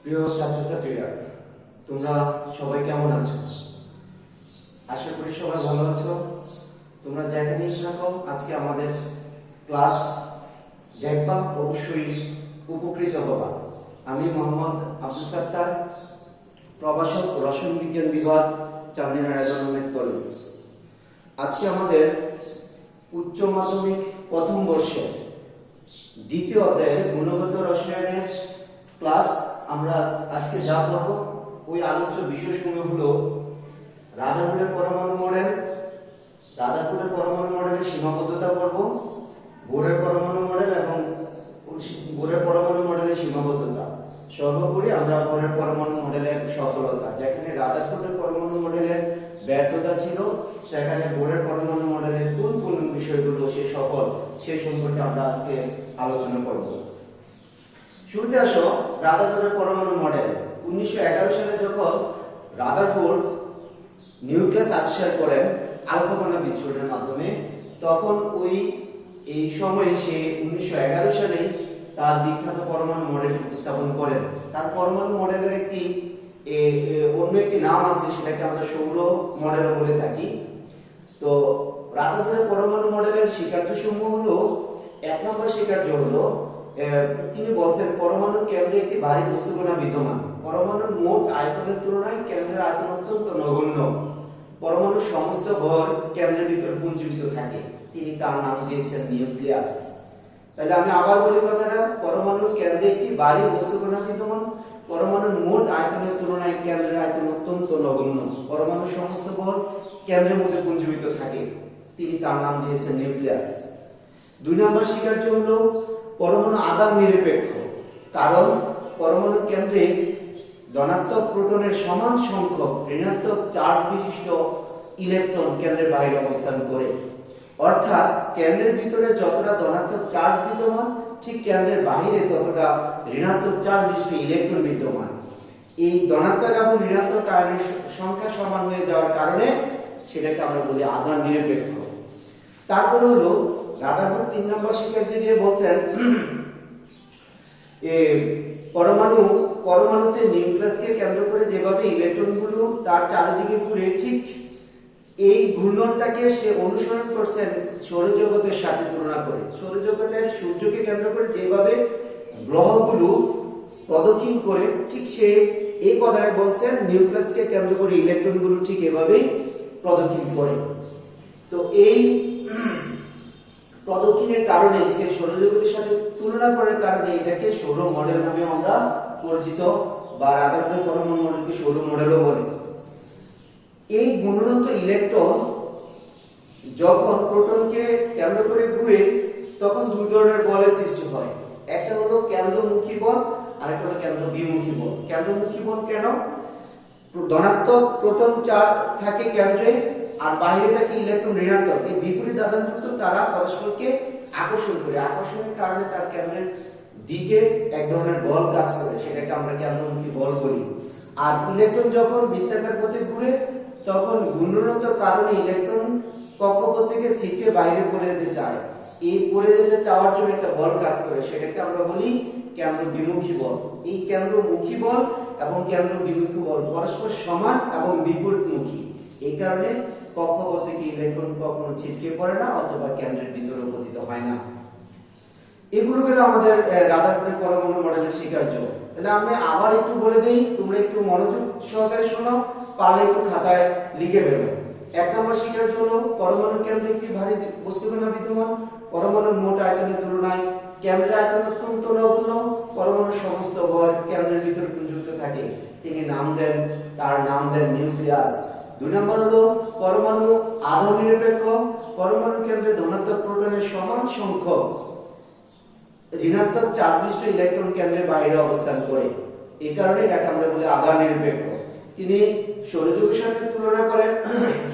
প্রিয় ছাত্রছাত্রীরা, তোমরা সবাই কেমন আছো? আশা করি সবাই ভালো আছো। তোমরা যেখানেই থাকো, আজকে আমাদের ক্লাস দেখবা, অবশ্যই উপকৃত হবা। আমি মোহাম্মদ আব্দুল সাত্তার, প্রভাষক, রসায়ন বিজ্ঞান বিভাগ, চান্দিনা রায়দান আহমেদ কলেজ। আজকে আমাদের উচ্চ মাধ্যমিক প্রথম বর্ষের দ্বিতীয় অধ্যায়ের গুণগত রসায়নের ক্লাস। আমরা আজকে যা পড়ব, ওই আলোচ্য বিষয়সমূহ হলো রাদারফোর্ডের পরমাণু মডেল, রাদারফোর্ডের পরমাণু মডেলের সীমাবদ্ধতা পড়ব, বোরের পরমাণু মডেল এবং বোরের পরমাণু মডেলের সীমাবদ্ধতা। সর্বোপরি আমরা বোরের পরমাণু মডেলের সফলতা, যেখানে রাদারফোর্ডের পরমাণু মডেলের ব্যর্থতা ছিল, সেখানে বোরের পরমাণু মডেলের কোন কোন বিষয়গুলো সে সফল, সেই সম্পর্কে আমরা আজকে আলোচনা করব। শুরুতে আসো রাদারফোর্ডের পরমাণু মডেল। 1911 সালে যখন রাদারফোর্ড নিউক্লিয়াস আবিষ্কার করেন আলফা কণা বিচ্ছুরণের মাধ্যমে, তখন এই সময়ে সে 1911 সালে তার বিখ্যাত পরমাণু মডেল উপস্থাপন করেন। তার পরমাণু মডেলের অন্য একটি নাম আছে, সেটাকে আমরা সৌর মডেলও বলে থাকি। তো রাদারফোর্ডের পরমাণু মডেলের স্বীকার্যসমূহ হলো, এক নম্বর স্বীকার্য হলো তিনি বলছেন পরমাণুর কেন্দ্রে একটি ভারী বস্তুকণা বিদ্যমান। পরমাণুর মোট আয়তনের তুলনায় কেন্দ্রের আয়তন অত্যন্ত নগণ্য। পরমাণুর সমস্ত ভর কেন্দ্রের ভিতর পুঞ্জীভূত থাকে। তিনি তার নাম দিয়েছেন নিউক্লিয়াস। তাহলে আমি আবার বলি কথাটা, পরমাণুর কেন্দ্রে একটি ভারী বস্তুকণা বিদ্যমান। পরমাণুর মোট আয়তনের তুলনায় কেন্দ্রের আয়তন অত্যন্ত নগণ্য। পরমাণুর সমস্ত ভর কেন্দ্রের মধ্যে পুঞ্জীভূত থাকে। তিনি তার নাম দিয়েছেন নিউক্লিয়াস। দুই নম্বর স্বীকার্য হলো পরমাণু আধান নিরপেক্ষ, কারণ পরমাণুর কেন্দ্রে ধনাত্মক প্রোটনের সমান সংখ্যক ঋণাত্মক চার্জ বিশিষ্ট ইলেকট্রন কেন্দ্রের বাইরে অবস্থান করে। অর্থাৎ কেন্দ্রের ভিতরে যতটা ধনাত্মক চার্জ বিদ্যমান, ঠিক কেন্দ্রের বাইরে ততটা ঋণাত্মক চার্জ বিশিষ্ট ইলেকট্রন বিদ্যমান। এই ধনাত্মক এবং ঋণাত্মক আয়নের সংখ্যা সমান হয়ে যাওয়ার কারণে সেটাকে আমরা বলি আধান নিরপেক্ষ। তারপর হলো রাদারফোর্ড 3 নম্বর স্বীকার্য যে বলছেন পরমাণুতে নিউক্লিয়াসকে কেন্দ্র করে যেভাবে ইলেকট্রনগুলো তার চারিদিকে ঘুরে, ঠিক এই ঘূর্ণনটাকে সে অনুসরণ করছেন সৌরজগতের সাথে তুলনা করে। সৌরজগতের সূর্যকে কেন্দ্র করে যেভাবে গ্রহগুলো প্রদক্ষিণ করে, ঠিক সে এই কথাটাই বলছেন নিউক্লিয়াসকে কেন্দ্র করে ইলেকট্রনগুলো ঠিক এভাবেই প্রদক্ষিণ করে। তো এই প্রদক্ষিণের কারণে, সে সৌরজগতের সাথে তুলনা করার কারণে এটাকে সৌর মডেল নামে আমরা পরিচিত, বা রাদারফোর্ডের পরমাণু মডেলকে সৌর মডেলও বলে। এই গুণনত ইলেকট্রন যখন প্রোটনকে কেন্দ্র করে ঘুরে, তখন দুই ধরনের বলের সৃষ্টি হয়। একটা হলো কেন্দ্রমুখী বল, আরেকটা হলো কেন্দ্র বিমুখী বল। কেন্দ্রমুখী বল কেন? ধনাত্মক প্রোটন চার্জ থাকে কেন্দ্রে, আর বাইরে থাকে ইলেকট্রন ঋণাত্মক। এই বিপরীত আধানযুক্ত তারা পরস্পরকে আকর্ষণ করে, আকর্ষণের কারণে তার কেন্দ্রের দিকে এক ধরনের বল কাজ করে, সেটাকে আমরা কেন্দ্রমুখী বল বলি। আর ইলেকট্রন যখন বৃত্তাকার পথে ঘুরে, তখন ঘূর্ণনত কারণে ইলেকট্রন কক্ষপথ থেকে ছিটকে বাইরে পড়ে যেতে চায়। এই পড়ে যেতে চাওয়ার জন্য একটা বল কাজ করে, সেটাকে আমরা বলি কেন্দ্র বিমুখী বল। এই কেন্দ্রমুখী বল এবং কেন্দ্র বিমুখী বল পরস্পর সমান এবং বিপরীতমুখী। এই কারণে কক্ষপথ থেকে ইলেকট্রন কখনো ছিটকে পড়ে না, অথবা কেন্দ্রের ভিতরে পতিত হয় না। এগুলো গেল আমাদের রাদারফোর্ডের পরমাণু মডেলের স্বীকার্য। তাহলে আমি আবার একটু বলে দেই, তোমরা একটু মনোযোগ সহকারে শোনো, পারলে একটু খাতায় লিখে ফেলো। 1 নম্বর স্বীকার্য হলো পরমাণুর কেন্দ্রে একটি ভারী বস্তুকণা বিদ্যমান। পরমাণুর মোট আয়তনের তুলনায় কেন্দ্রের আয়তন অত্যন্ত নগণ্য। পরমাণুর সমস্ত ভর কেন্দ্রের ভিতরে পুঞ্জীভূত থাকে। তিনি তার নাম দেন নিউক্লিয়াস। 2 নম্বর হলো পরমাণু আধান নিরপেক্ষ। পরমাণুর কেন্দ্রে ধনাত্মক প্রোটনের সমান সংখ্যক ঋণাত্মক চার্জ বিশিষ্ট ইলেকট্রন কেন্দ্রের বাইরে অবস্থান করে। এই কারণে এটাকে আমরা বলি আধান নিরপেক্ষ। তিনি সৌরজগতের সাথে তুলনা করেন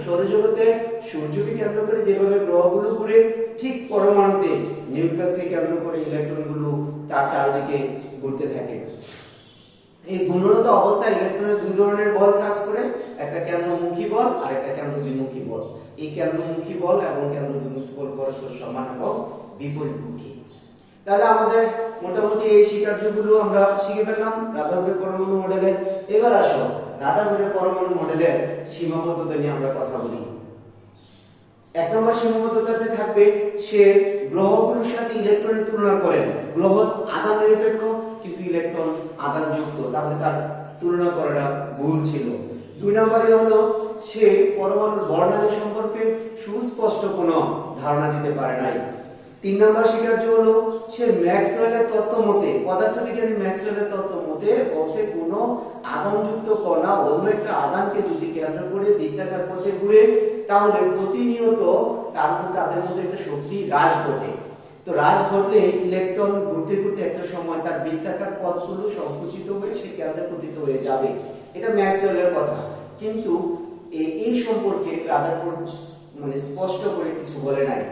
সৌরজগতে সূর্যকে কেন্দ্র করে যেভাবে গ্রহগুলো ঘুরে, ঠিক পরমাণুতে নিউক্লিয়াসকে কেন্দ্র করে ইলেকট্রনগুলো তার চারিদিকে ঘুরতে থাকে। এই গুণনত অবস্থায় ইলেকট্রনের দুই ধরনের বল কাজ করে, একটা কেন্দ্রমুখী বল আর একটা কেন্দ্র বিমুখী বল। এই কেন্দ্রমুখী বল এবং কেন্দ্র বিমুখী বল পরস্পর সমান এবং বিপরীতমুখী। তাহলে আমাদের মোটামুটি এই শিক্ষার্থীগুলো আমরা শিখে ফেললাম রাদারফোর্ডের পরমাণু মডেলের। এবার আসো রাদারফোর্ডের পরমাণু মডেলের সীমাবদ্ধতা নিয়ে আমরা কথা বলি। এক নম্বর সীমাবদ্ধতাতে থাকবে সে গ্রহগুলোর সাথে ইলেকট্রনের তুলনা করেন। গ্রহ আধান নিরপেক্ষ কিন্তু ইলেকট্রন আধানযুক্ত, তাহলে তার তুলনা করাটা ভুল ছিল। দুই নম্বরে হলো সে পরমাণুর বর্ণালী সম্পর্কে সুস্পষ্ট কোনো ধারণা দিতে পারে নাই। তিন নম্বর শিকার্য হলো সে ম্যাক্সওয়েলের তত্ত্ব মতে, পদার্থবিজ্ঞানী ম্যাক্সওয়েলের তত্ত্ব মতে বলছে কোন আধানযুক্ত কণা অন্য একটা আধানকে যদি কেন্দ্র করে বৃত্তাকার পথে ঘুরে তাহলে প্রতিনিয়ত তাদের মধ্যে একটা শক্তি হ্রাস ঘটে। তো হ্রাস ঘটলে ইলেকট্রন ঘুরতে ঘুরতে একটা সময় তার বৃত্তাকার পথগুলো সংকুচিত হয়ে সে কেন্দ্রে পতিত হয়ে যাবে। এটা ম্যাক্সওয়েলের কথা, কিন্তু এই সম্পর্কে রাদারফোর্ড মানে স্পষ্ট করে কিছু বলে নাই।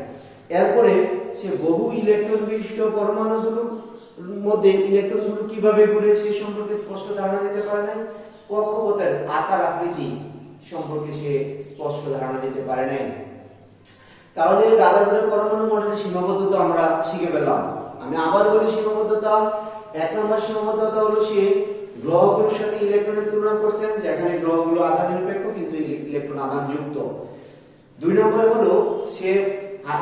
এরপরে সে বহু ইলেকট্রন বিশিষ্ট পরমাণুগুলোর মধ্যে ইলেকট্রনগুলো কিভাবে ঘুরে সে সম্পর্কে স্পষ্ট ধারণা দিতে পারে নাই। কক্ষপথের আকার আকৃতি সম্পর্কে সে স্পষ্ট ধারণা দিতে পারে নাই। তাহলে রাদারফোর্ডের পরমাণু মডেলের সীমাবদ্ধতা আমরা শিখে ফেললাম। আমি আবার বলি সীমাবদ্ধতা। এক নম্বর সীমাবদ্ধতা হলো সে গ্রহগুলোর সাথে ইলেকট্রনের তুলনা করছেন, যেখানে গ্রহগুলো আধান নিরপেক্ষ কিন্তু ইলেকট্রন আধানযুক্ত। দুই নম্বরে হলো সে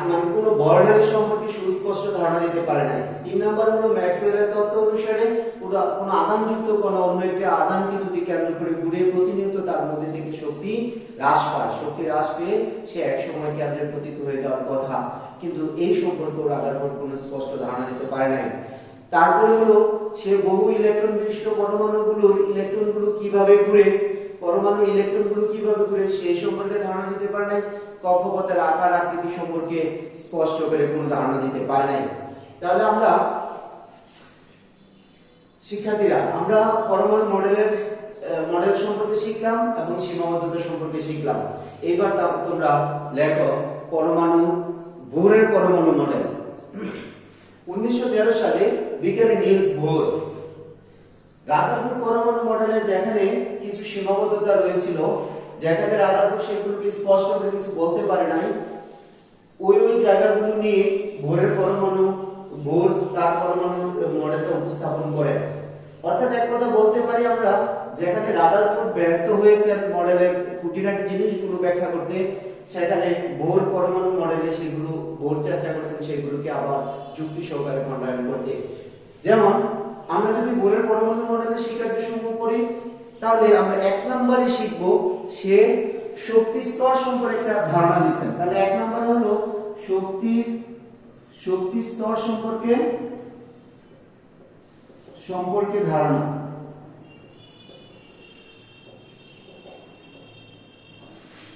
মানে কোনো বর্ণালী সম্পর্কে সুস্পষ্ট ধারণা দিতে পারে নাই। তিন নম্বর হলো ম্যাক্সওয়েলের তত্ত্ব অনুসারে কোনো আধানযুক্ত কোনো অন্য একটি আধানকে যদি কেন্দ্র করে ঘুরে প্রতিনিয়ত তার মধ্যে থেকে শক্তি হ্রাস পায়। শক্তি হ্রাস পেয়ে সে এক সময় কেন্দ্রে পতিত হয়ে যাওয়ার কথা, কিন্তু এই সম্পর্কে রাদারফোর্ড কোনো স্পষ্ট ধারণা দিতে পারে নাই। তারপরে হলো সে বহু ইলেকট্রন বিশিষ্ট ইলেকট্রনগুলো কিভাবে ঘুরে, পরমাণুর ইলেকট্রনগুলো কিভাবে ঘুরে সেই সম্পর্কে ধারণা দিতে পারে নাই। কক্ষপথের আকার আকৃতি সম্পর্কে স্পষ্ট করে কোনো ধারণা দিতে পারে নাই। তাহলে আমরা শিক্ষার্থীরা আমরা পরমাণু মডেল সম্পর্কে শিখলাম এবং সীমাবদ্ধতা সম্পর্কে শিখলাম। এইবার তোমরা লেখো বোরের পরমাণু মডেল। 1913 সালে বিজ্ঞানী নিলস বোর রাদারফোর্ড পরমাণু মডেলের যেখানে কিছু সীমাবদ্ধতা রয়েছিল, যেখানে রাদারফোর্ড সেগুলোকে স্পষ্ট করে কিছু বলতে পারে নাই, ওই জায়গাগুলো নিয়ে বোর তার পরমাণু মডেলটা উপস্থাপন করেন। অর্থাৎ এক কথা বলতে পারি আমরা, যেখানে রাদারফোর্ড ব্যর্থ হয়েছেন মডেলের খুঁটিনাটি জিনিসগুলো ব্যাখ্যা করতে, সেখানে বোর পরমাণু মডেলে সেগুলো বোর চেষ্টা করছেন সেগুলোকে আবার যুক্তি সহকারে খণ্ডায়ন করতে। যেমন আমরা যদি বোরের পরমাণু মডেলের শিক্ষার্থী সমূহ করি, তাহলে আমরা এক নম্বরে শিখব সে শক্তি স্তর সম্পর্কে একটা ধারণা দিচ্ছেন। তাহলে এক নম্বরে হলো শক্তি স্তর সম্পর্কে ধারণা।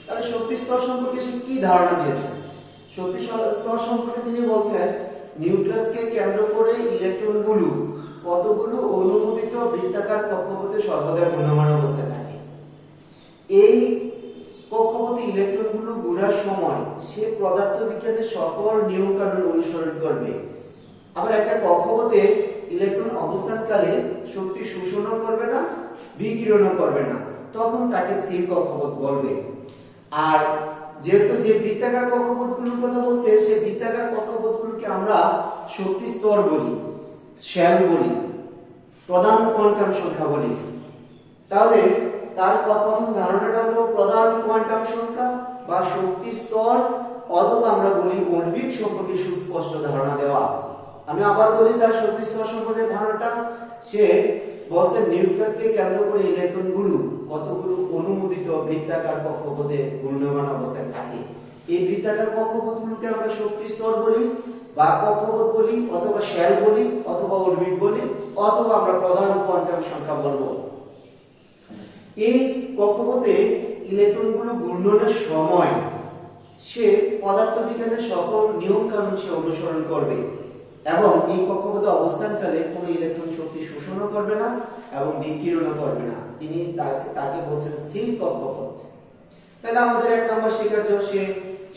তাহলে শক্তি স্তর সম্পর্কে সে কি ধারণা দিয়েছেন? শক্তি স্তর সম্পর্কে তিনি বলছেন নিউক্লিয়াসকে কেন্দ্র করে ইলেকট্রনগুলো কতগুলো অনুমোদিত বৃত্তাকার কক্ষপথে সর্বদা ঘূর্ণমান অবস্থায় থাকে। এই কক্ষপথে ইলেকট্রনগুলো ঘোরার সময় সে পদার্থবিজ্ঞানের সকল নিয়ম কানুন অনুসরণ করবে। আবার একটা কক্ষপথে ইলেকট্রন অবস্থানকালে শক্তি শোষণও করবে না, বিকিরণও করবে না, তখন তাকে স্থির কক্ষপথ বলবে। আর যেহেতু যে বৃত্তাকার কক্ষপথগুলোর কথা বলছে, সেই বৃত্তাকার কক্ষপথগুলোকে আমরা শক্তি স্তর বলি, শেল বলি, প্রধান কোয়ান্টাম সংখ্যা বলি। তাহলে তার প্রথম ধারণাটা হলো প্রধান কোয়ান্টাম সংখ্যা বা শক্তি স্তর, অথবা আমরা বলি অরবিট সম্পর্কে সুস্পষ্ট ধারণা দেওয়া। আমি আবার বলি তার শক্তি স্তর সম্পর্কে ধারণাটা, সে বলছে নিউক্লিয়াসকে কেন্দ্র করে ইলেকট্রনগুলো কতগুলো অনুমোদিত বৃত্তাকার কক্ষপথে ঘূর্ণমান অবস্থায় থাকে। এই বৃত্তাকার কক্ষপথগুলোকে আমরা শক্তি স্তর বলি বা কক্ষপথ বলি, অথবা শেল বলি, অথবা অরবিট বলি, অথবা আমরা প্রধান কোয়ান্টাম সংখ্যা বলবো। এই কক্ষপথে ইলেকট্রনগুলো ঘূর্ণনের সময় সে পদার্থবিজ্ঞানের সকল নিয়ম কানুন সে অনুসরণ করবে এবং এই কক্ষপথে অবস্থানকালে কোনো ইলেকট্রন শক্তি শোষণও করবে না এবং বিকিরণও করবে না। তিনি তাকে বলছেন স্থির কক্ষপথ। তাহলে আমাদের এক নম্বর শিক্ষার্থী সে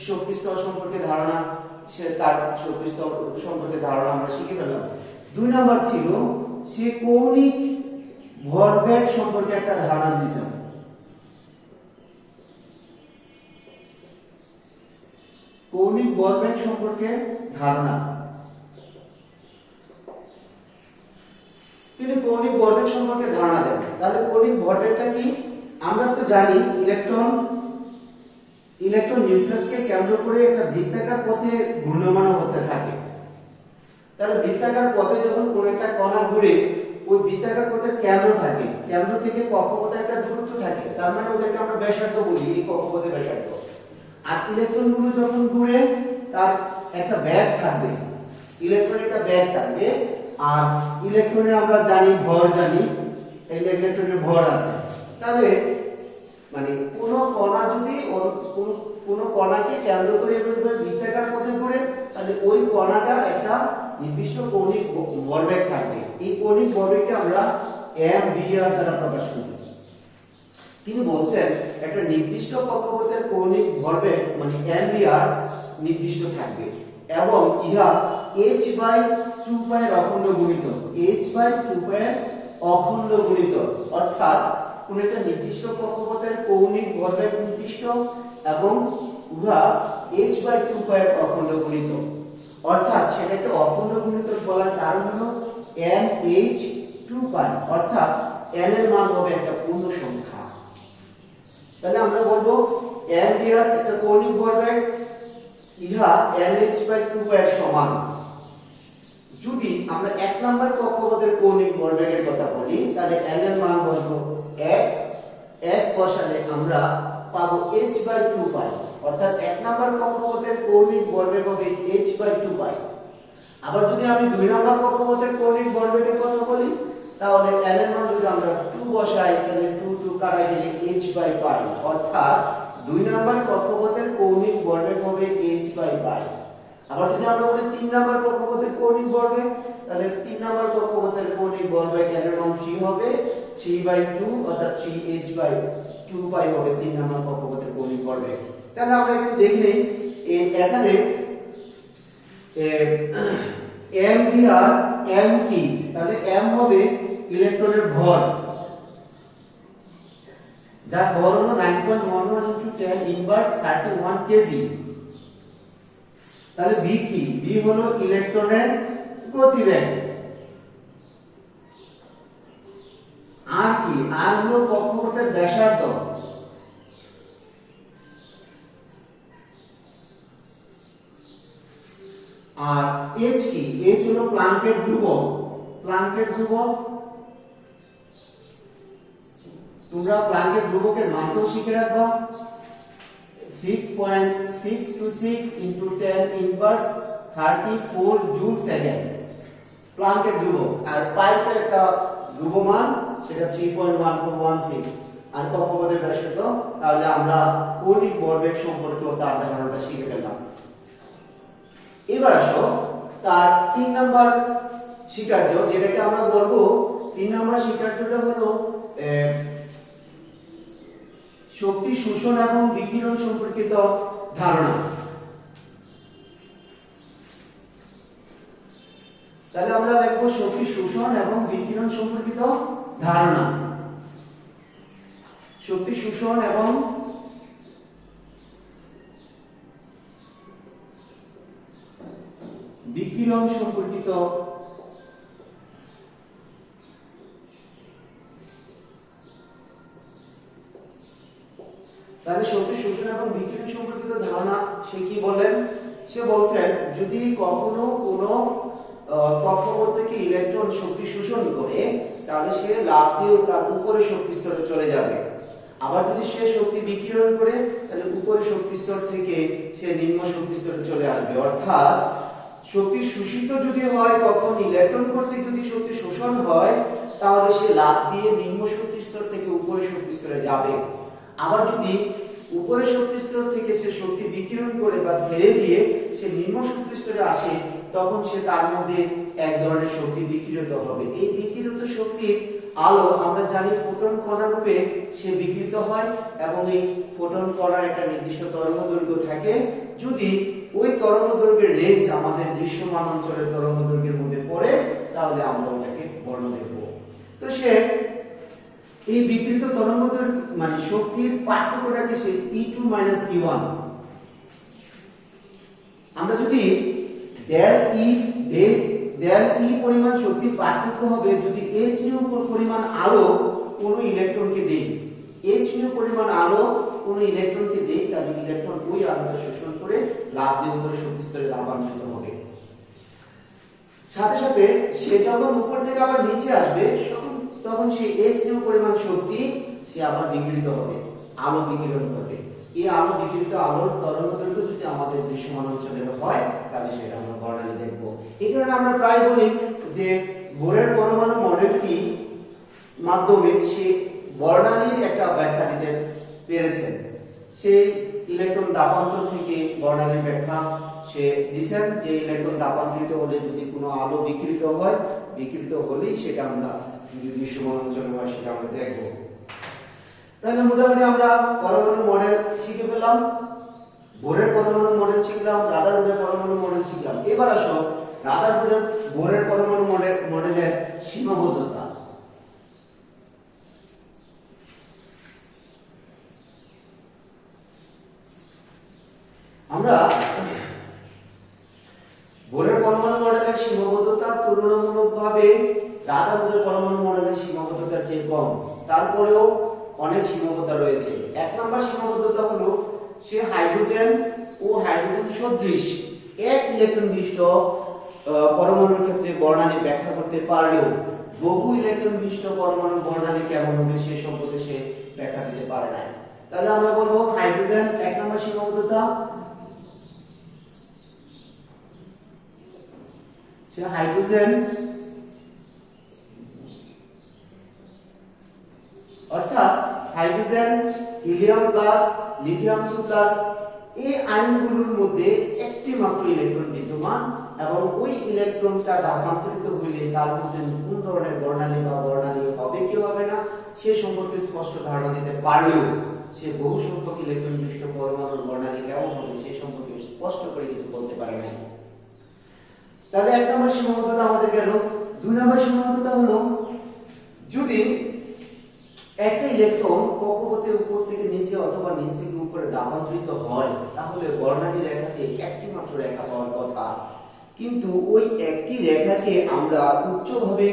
শক্তি স্তর সম্পর্কে ধারণা, সে তার শক্তি স্তর সম্পর্কে ধারণা আমরা শিখে ফেললাম। দুই নম্বর ছিল সে কৌণিক ভরবেগ সম্পর্কে একটা ধারণা দিয়েছেন। কৌণিক ভরবেগ সম্পর্কে ধারণা। তাহলে কৌণিক ভরবেগটা কি? আমরা তো জানি ইলেকট্রন নিউক্লিয়াসকে কেন্দ্র করে একটা বৃত্তাকার পথে ঘূর্ণমান অবস্থায় থাকে। তাহলে বৃত্তাকার পথে যখন কোন একটা কণা ঘুরে, ওই বৃত্তাকার পথের কেন্দ্র থাকে, কেন্দ্র থেকে কক্ষপথে একটা দূরত্ব থাকে, তার মানে ওটাকে আমরা ব্যাসার্ধ বলি, এই কক্ষপথের ব্যাসার্ধ। আর ইলেকট্রনগুলো যখন ঘুরে তার একটা ব্যাগ থাকবে, ইলেকট্রনের একটা ব্যাগ থাকবে, আর ইলেকট্রনের আমরা জানি ভর জানি, এই ইলেকট্রনের ভর আছে। তাহলে মানে কোন কণা যদি কোন কণাকে কেন্দ্র করে বৃত্তাকার পথে ঘুরে, তাহলে ওই কণাটা একটা নির্দিষ্ট কৌণিক ভরবেগ থাকবে। এই কৌণিক ভরবেগকে আমরা mvr দ্বারা প্রকাশ করি। তিনি বলছেন একটা নির্দিষ্ট কক্ষপথের কৌণিক ভরবেগ মানে mvr নির্দিষ্ট থাকবে এবং ইহা h/2π এর অখণ্ড গুণিত, h/2π এর অখণ্ড গুণিত, অর্থাৎ কোন একটা নির্দিষ্ট কক্ষপথের কৌণিক ভরবেগ নির্দিষ্ট এবং উহা h/2π এর অখণ্ড গুণিত, অর্থাৎ সেটাকে অখণ্ড গুণিত বলার কারণ হলো nh2π, অর্থাৎ n এর মান হবে একটা পূর্ণ সংখ্যা। তাহলে আমরা বলবো mvr একটা কৌণিক ভরবেগ, ইহা nh/2π এর সমান। যদি আমরা এক নাম্বার কক্ষপথের কৌণিক ভরবেগের কথা বলি, তাহলে n এর মান বসবো 1 বসালে আমরা পাবো h/2π, অর্থাৎ এক নাম্বার কক্ষপথের কৌণিক ভরবেগ হবে h/2π। আবার যদি আমি দুই নাম্বার কক্ষপথের কৌণিক ভরবেগের কথা বলি, তাহলে n এর মান যদি আমরা 2 বসাই, তাহলে 2 কাটা গেলে h/π, অর্থাৎ দুই নাম্বার কক্ষপথের কৌণিক ভরবেগ হবে h/π। আবার যদি আমরা বলি তিন নাম্বার কক্ষপথের কৌণিক ভরবেগ, তাহলে তিন নাম্বার কক্ষপথের কৌণিক ভরবেগ n এর মান 3 হবে, 3/2, অর্থাৎ 3h/2π হবে তিন নাম্বার কক্ষপথের কৌণিক ভরবেগ। তাহলে আমরা একটু দেখে নেই এখানে mvr m কি? তাহলে m হবে ইলেকট্রনের ভর, যার ভর হলো 9.11 * 10 ইনভার্স 31 কেজি। তাহলে v কি? v হলো ইলেকট্রনের গতিবেগ। r কি? r হলো কক্ষপথের ব্যাসার্ধ। আর h কি? h হলো প্লাঙ্কের ধ্রুবক। প্লাঙ্কের ধ্রুবক, তোমরা প্লাঙ্কের ধ্রুবকের মানটাও শিখে রাখবা, 6.626 * 10 ইনভার্স 34 জুল সেকেন্ড প্লাঙ্কের ধ্রুবক। আর পাই তো একটা ধ্রুবমান, সেটা 3.1416, আর কক্ষপথের ব্যাসার্ধ। তাহলে আমরা কৌণিক ভরবেগ সম্পর্কেও তার ধারণাটা শিখে ফেললাম। এবার আসো তার 3 নাম্বার স্বীকার্য, যেটাকে আমরা বলবো 3 নাম্বার স্বীকার্যটা হলো শক্তি শোষণ এবং বিকিরণ সম্পর্কিত ধারণা। তাহলে আমরা লিখবো শক্তি শোষণ এবং বিকিরণ সম্পর্কিত ধারণা। শক্তি শোষণ এবং বিকিরণ সম্পর্কিত তাহলে শক্তি শোষণ এবং বিকিরণ সম্পর্কিত ধারণা সে কি বলেন? সে বলছেন যদি কখনো কোনো কক্ষপথ থেকে ইলেকট্রন শক্তি শোষণ করে, তাহলে সে লাফ দিয়ে তার উপরে শক্তি স্তরে চলে যাবে। আবার যদি সে শক্তি বিকিরণ করে, তাহলে উপরে শক্তি স্তর থেকে সে নিম্ন শক্তি স্তরে চলে আসবে। অর্থাৎ শক্তি শোষিত যদি হয়, কখন ইলেকট্রন কর্তৃক যদি শক্তি শোষণ হয়, তাহলে সে লাফ দিয়ে নিম্ন শক্তি স্তর থেকে উপরে শক্তি স্তরে যাবে। আবার যদি উপরে শক্তি স্তর থেকে সে শক্তি বিকিরণ করে বা ছেড়ে দিয়ে সে নিম্ন শক্তি স্তরে আসে, তখন সে তার মধ্যে এক ধরনের শক্তি বিকিরিত হবে। এই বিকিরিত শক্তির আলো আমরা জানি ফোটন কণা রূপে সে বিকিরিত হয় এবং এই ফোটন কণার একটা নির্দিষ্ট তরঙ্গদৈর্ঘ্য থাকে। যদি ওই তরঙ্গদৈর্ঘ্যের রেঞ্জ আমাদের দৃশ্যমান অঞ্চলের তরঙ্গদৈর্ঘ্যের মধ্যে পড়ে, তাহলে আমরা ওটাকে বর্ণ দেব। তো সে এই বিকৃত তরঙ্গদৈর্ঘ্য মানে শক্তির পার্থক্যটাকে সে E2 - E1, আমরা যদি ডেল ই পরিমাণ শক্তির পার্থক্য হবে যদি h নিউ পরিমাণ আলো কোনো ইলেকট্রনকে দেই, h nu পরিমাণ আলো কোনো ইলেকট্রনকে দেই, তাহলে ইলেকট্রন ওই আলোটা শোষণ করে লাফ দিয়ে উপরে শক্তি স্তরে লাভান্বিত হবে। সাথে সাথে সে যখন উপর থেকে আবার নিচে আসবে তখন সেই h nu পরিমাণ শক্তি সে আবার বিকিরিত হবে, আলো বিকিরণ করবে। এই আলো বিকিরিত আলোর তরঙ্গদৈর্ঘ্য যদি আমাদের দৃশ্যমান অঞ্চলের হয় তাহলে সেটা আমরা বর্ণালী দেখব। এই কারণে আমরা প্রায় বলি যে বোরের পরমাণু মডেলটি মাধ্যমে সে বর্ণালীর একটা ব্যাখ্যা দিতে পেরেছেন। সেই ইলেকট্রন দাপান্তর থেকে বর্ণালীর ব্যাখ্যা সে দিয়েছেন যে ইলেকট্রন দাপান্তরিত হলে যদি কোনো আলো বিকিরিত হয়, বিকিরিত হলেই সেটা আমরা যদি দৃশ্যমান অঞ্চলে হয় সেটা আমরা দেখব। তাহলে মোটামুটি আমরা পরমাণু মডেল শিখে ফেললাম, বোরের পরমাণু মডেল শিখলাম, রাদারফোর্ডের পরমাণু মডেল শিখলাম। এবার আসো রাদারফোর্ডের বোরের পরমাণু মডেলের সীমাবদ্ধতা। আমরা বোরের পরমাণু মডেলের সীমাবদ্ধতা তুলনামূলকভাবে রাদারফোর্ডের পরমাণু মডেলের সীমাবদ্ধতার চেয়ে কম, তারপরেও অনেক সীমাবদ্ধতা রয়েছে। এক নম্বর সীমাবদ্ধতা হলো সে হাইড্রোজেন ও হাইড্রোজেন সদৃশ এক ইলেকট্রন বিশিষ্ট পরমাণুর ক্ষেত্রে বর্ণালী ব্যাখ্যা করতে পারলেও বহু ইলেকট্রন বিশিষ্ট পরমাণুর বর্ণালী কেমন হবে সে সম্পর্কে সে ব্যাখ্যা দিতে পারে না। তাহলে আমরা বলবো হাইড্রোজেন এক নম্বর সীমাবদ্ধতা, সে হাইড্রোজেন অর্থাৎ hydrogen, helium plus, lithium 2 plus এই আয়নগুলোর মধ্যে একটি মাত্র ইলেকট্রন বিদ্যমান এবং ওই ইলেকট্রনটা দাপান্তরিত হইলে তার মধ্যে কোন ধরনের বর্ণালী বা বর্ণালী হবে কি হবে না সে সম্পর্কে স্পষ্ট ধারণা দিতে পারলেও সে বহু সংখ্যক ইলেকট্রন বিশিষ্ট পরমাণুর বর্ণালী কেমন হবে সে সম্পর্কে স্পষ্ট করে কিছু বলতে পারে না। তাহলে এক নম্বর সীমাবদ্ধতা আমাদের গেল। দুই নম্বর সীমাবদ্ধতা হলো যদি একটা ইলেকট্রন কক্ষপথে উপর থেকে নিচে অথবা নিচ থেকে উপরে দাপান্তরিত হয় তাহলে বর্ণালী রেখাকে একটি মাত্র রেখা পাওয়ার কথা, কিন্তু ওই একটি রেখাকে আমরা উচ্চভাবে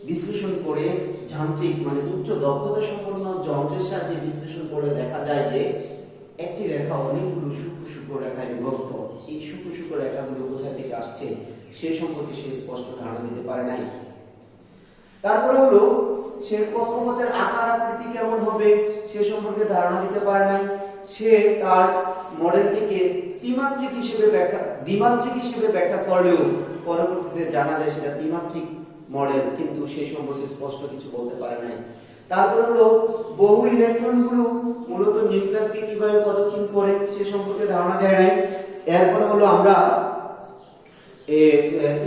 বিশ্লেষণ করে যান্ত্রিক মানে উচ্চ দক্ষতা সম্পন্ন যন্ত্রের সাহায্যে বিশ্লেষণ করে দেখা যায় যে একটি রেখা অনেকগুলো সূক্ষ্ম সূক্ষ্ম রেখায় বিভক্ত। এই সূক্ষ্ম সূক্ষ্ম রেখাগুলো কোথা থেকে আসছে সে সম্পর্কে সে স্পষ্ট ধারণা দিতে পারে নাই। তারপরে হলো সে কক্ষপথের আকার আকৃতি কেমন হবে সে সম্পর্কে ধারণা দিতে পারে নাই। সে তার মডেলটিকে দ্বিমাত্রিক হিসেবে ব্যাখ্যা করলেও পরবর্তীতে জানা যায় সেটা দ্বিমাত্রিক মডেল, কিন্তু সেই সম্পর্কে স্পষ্ট কিছু বলতে পারে নাই। তারপরে হলো বহু ইলেকট্রনগুলো মূলত নিউক্লিয়াসকে কিভাবে প্রদক্ষিণ করে সে সম্পর্কে ধারণা দেয় নাই। এরপরে হলো আমরা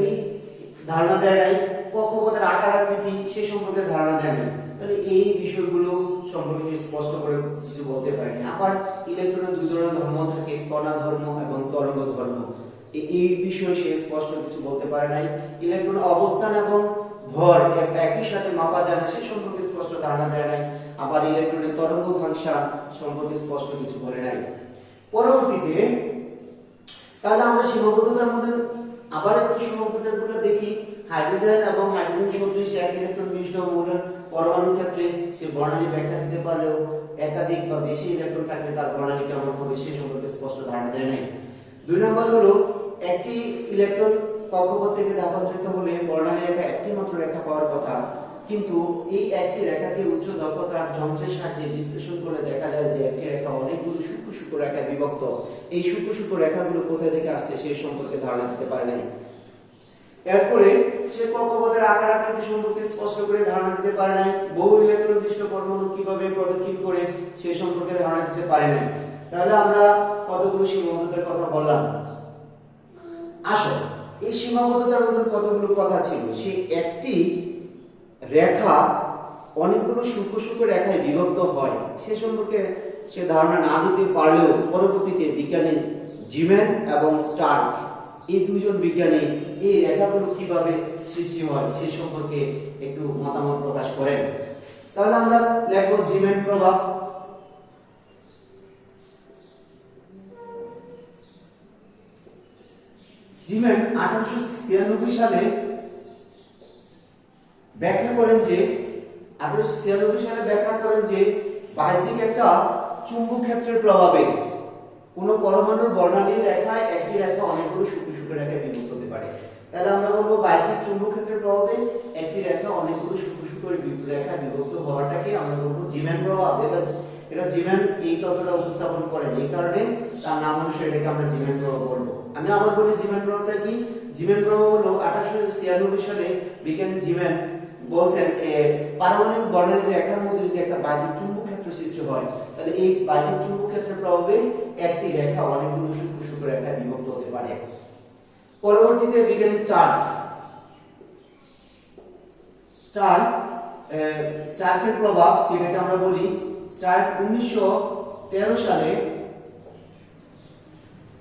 এই ধারণা দেয় নাই কক্ষপথের আকার আকৃতি সে সম্পর্কে ধারণা দেয় নাই। তাহলে এই বিষয়গুলো সম্পর্কে স্পষ্ট করে কিছু বলতে পারি না। আবার ইলেকট্রনের দুই ধরনের ধর্ম থাকে, কণা ধর্ম এবং তরঙ্গ ধর্ম। এই বিষয়ে সে স্পষ্ট কিছু বলতে পারে নাই। ইলেকট্রনের অবস্থান এবং ভর একই সাথে মাপা যায় না সে সম্পর্কে স্পষ্ট ধারণা দেয় নাই। আবার ইলেকট্রনের তরঙ্গ ফাংশন সম্পর্কে স্পষ্ট কিছু বলে নাই। পরবর্তীতে তাহলে আমরা সীমাবদ্ধতার মধ্যে আবার একটু সীমাবদ্ধতাগুলো দেখি। হাইড্রোজেন এবং হাইড্রোজেন সদৃশ এক ইলেকট্রন বিশিষ্ট মৌলের পরমাণুর ক্ষেত্রে সে বর্ণালী ব্যাখ্যা দিতে পারলেও একাধিক বা বেশি ইলেকট্রন থাকলে তার বর্ণালী কেমন হবে সে সম্পর্কে স্পষ্ট ধারণা দেয় নাই। দুই নম্বর হলো একটি ইলেকট্রন কক্ষপথ থেকে দাপান্তরিত হলে বর্ণালী রেখা একটি মাত্র রেখা পাওয়ার কথা, কিন্তু এই একটি রেখাকে উচ্চ দক্ষতার যন্ত্রের সাহায্যে বিশ্লেষণ করে দেখা যায় যে একটি রেখা অনেকগুলো সূক্ষ্ম সূক্ষ্ম রেখায় বিভক্ত। এই সূক্ষ্ম সূক্ষ্ম রেখাগুলো কোথায় থেকে আসছে সেই সম্পর্কে ধারণা দিতে পারে নাই। এরপরে সে কক্ষপথের আকার আকৃতি সম্পর্কে স্পষ্ট করে ধারণা দিতে পারে নাই। বহু ইলেকট্রন বিশিষ্ট পরমাণু কিভাবে প্রদক্ষিণ করে সে সম্পর্কে ধারণা দিতে পারে নাই। তাহলে আমরা কতগুলো সীমাবদ্ধতার কথা বললাম। আসো এই সীমাবদ্ধতার মধ্যে কতগুলো কথা ছিল। সে একটি রেখা অনেকগুলো সূক্ষ্ম সূক্ষ্ম রেখায় বিভক্ত হয় সে সম্পর্কে সে ধারণা না দিতে পারলেও পরবর্তীতে বিজ্ঞানী জিমেন এবং স্টার্ক এই দুইজন বিজ্ঞানী এই রেখাগুলো কিভাবে সৃষ্টি হয় সে সম্পর্কে একটু মতামত প্রকাশ করেন। তাহলে আমরা লিখব জিমেন প্রভাব। জিমেন 1896 সালে ব্যাখ্যা করেন যে 1896 সালে ব্যাখ্যা করেন যে বাহ্যিক একটা চুম্বক ক্ষেত্রের প্রভাবে কোন পরমাণুর বর্ণালীর রেখায় একটি রেখা অনেকগুলো সূক্ষ্ম সূক্ষ্ম রেখায় বিভক্ত হতে পারে। তাহলে আমরা বলবো বাহ্যিক চুম্বক ক্ষেত্রের প্রভাবে একটি রেখা অনেকগুলো সূক্ষ্ম সূক্ষ্ম রেখায় বিভক্ত হওয়াটাকে আমরা বলবো জিমেন প্রভাব। এটা জিমেন এই তত্ত্বটা উপস্থাপন করেন, এই কারণে তার নাম অনুসারে এটাকে আমরা জিমেন প্রভাব বলবো। আমি আবার বলি জিমেন প্রভাবটা কি। জিমেন প্রভাব হলো 1896 সালে বিজ্ঞানী জিমেন বলছেন পারমাণবিক বর্ণালীর রেখার মধ্যে যদি একটা বাহ্যিক চুম্বক ক্ষেত্র সৃষ্টি হয়, তাহলে এই বাহ্যিক চুম্বক ক্ষেত্রের প্রভাবে একটি রেখা অনেকগুলো সূক্ষ্ম সূক্ষ্ম রেখায় বিভক্ত হতে পারে। পরবর্তীতে বিজ্ঞানী স্টার্কের প্রভাব, যেটাকে আমরা বলি স্টার্ক 1913 সালে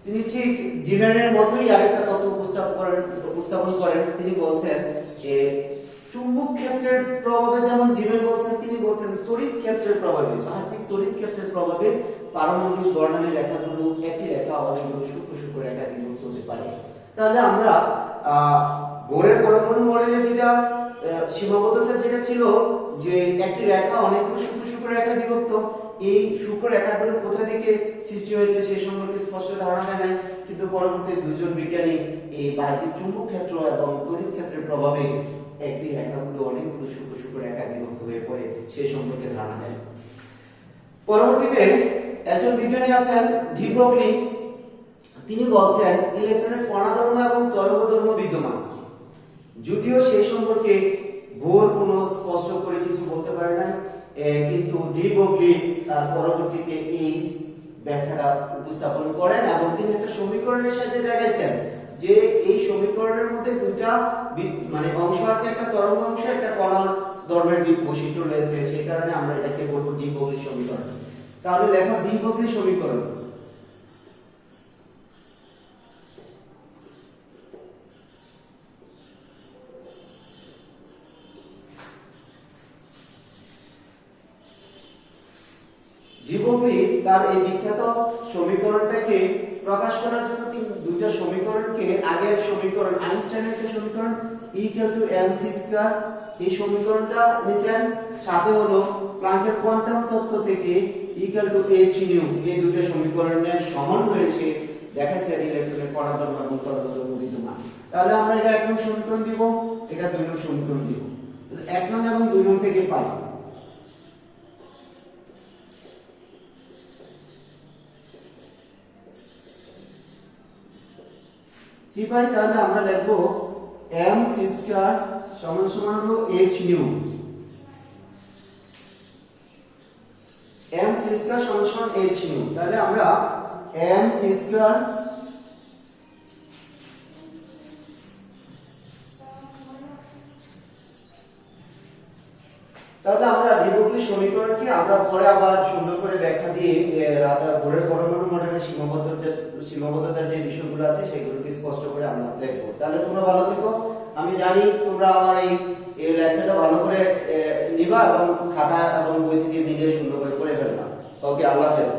তিনি ঠিক জিমেনের মতোই আরেকটা তত্ত্ব উপস্থাপন করেন। তিনি বলছেন চুম্বক ক্ষেত্রের প্রভাবে যেমন জিমেন বলছেন, তিনি বলছেন তড়িৎ ক্ষেত্রের প্রভাবে, বাহ্যিক তড়িৎ ক্ষেত্রের প্রভাবে পারমাণবিক বর্ণালীর রেখাগুলো একটি রেখা অনেকগুলো সূক্ষ্ম সূক্ষ্ম রেখায় বিভক্ত হতে পারে। তাহলে আমরা বোরের পরমাণু মডেলে যেটা সীমাবদ্ধতা যেটা ছিল যে একটি রেখা অনেকগুলো সূক্ষ্ম সূক্ষ্ম রেখায় বিভক্ত, এই সূক্ষ্ম রেখাগুলো কোথা থেকে সৃষ্টি হয়েছে সেই সম্পর্কে স্পষ্ট ধারণা হয় নাই, কিন্তু পরবর্তী দুজন বিজ্ঞানী এই বাহ্যিক চুম্বক ক্ষেত্র এবং তড়িৎ ক্ষেত্রের প্রভাবে একটি রেখাগুলো অনেকগুলো সূক্ষ্ম সূক্ষ্ম রেখায় বিভক্ত হয়ে পড়ে সেই সম্পর্কে ধারণা দেন। পরবর্তীতে একজন বিজ্ঞানী আছেন ডি ব্রগলি। তিনি বলছেন ইলেকট্রনের কণাধর্ম এবং তরঙ্গধর্ম বিদ্যমান, যদিও সেই সম্পর্কে বোর কোনো স্পষ্ট করে কিছু বলতে পারে না, কিন্তু ডি ব্রগলি তার পরবর্তীতে এই ব্যাখ্যাটা উপস্থাপন করেন এবং তিনি একটা সমীকরণের সাথে দেখাইছেন যে এই সমীকরণের মধ্যে দুইটা মানে অংশ আছে, একটা তরঙ্গ অংশ, একটা কণার ধর্মের বৈশিষ্ট্য রয়েছে, সেই কারণে আমরা এটাকে বলবো ডি ব্রগলি সমীকরণ। তাহলে লেখো ডি ব্রগলি সমীকরণ। ডি ব্রগলি তার এই বিখ্যাত সমীকরণটাকে প্রকাশ করার জন্য তিনি দুইটা সমীকরণকে, আগের সমীকরণ আইনস্টাইনের যে সমীকরণ E = mc², এই সমীকরণটা নিছেন, সাথে হলো প্ল্যাঙ্কের কোয়ান্টাম তত্ত্ব থেকে E = hν, এই দুটো সমীকরণের সমন্বয়ে সে দেখাচ্ছে ইলেকট্রনের কণাধর্ম এবং তরঙ্গধর্ম বিদ্যমান। তাহলে আমরা এটা 1 নং সমীকরণ দিব, এটা 2 নং সমীকরণ দিব। 1 নং এবং 2 নং থেকে পাই কি পাই, তাহলে আমরা লিখব mc² সমান সমান হলো hν। mc² সমান সমান hν, তাহলে আমরা mc² তাহলে আমরা ডি ব্রগলি সমীকরণকে আমরা পরে আবার সুন্দর করে ব্যাখ্যা দিয়ে বোরের পরমাণু মডেলের সীমাবদ্ধতার যে বিষয়গুলো আছে সেগুলোকে স্পষ্ট করে আমরা দেখব। তাহলে তোমরা ভালো থেকো। আমি জানি তোমরা আমার এই লেকচারটা ভালো করে নিবা এবং খাতা এবং বই থেকে মিলিয়ে সুন্দর করে পড়ে ফেলবা। ওকে, আল্লাহ হাফেজ।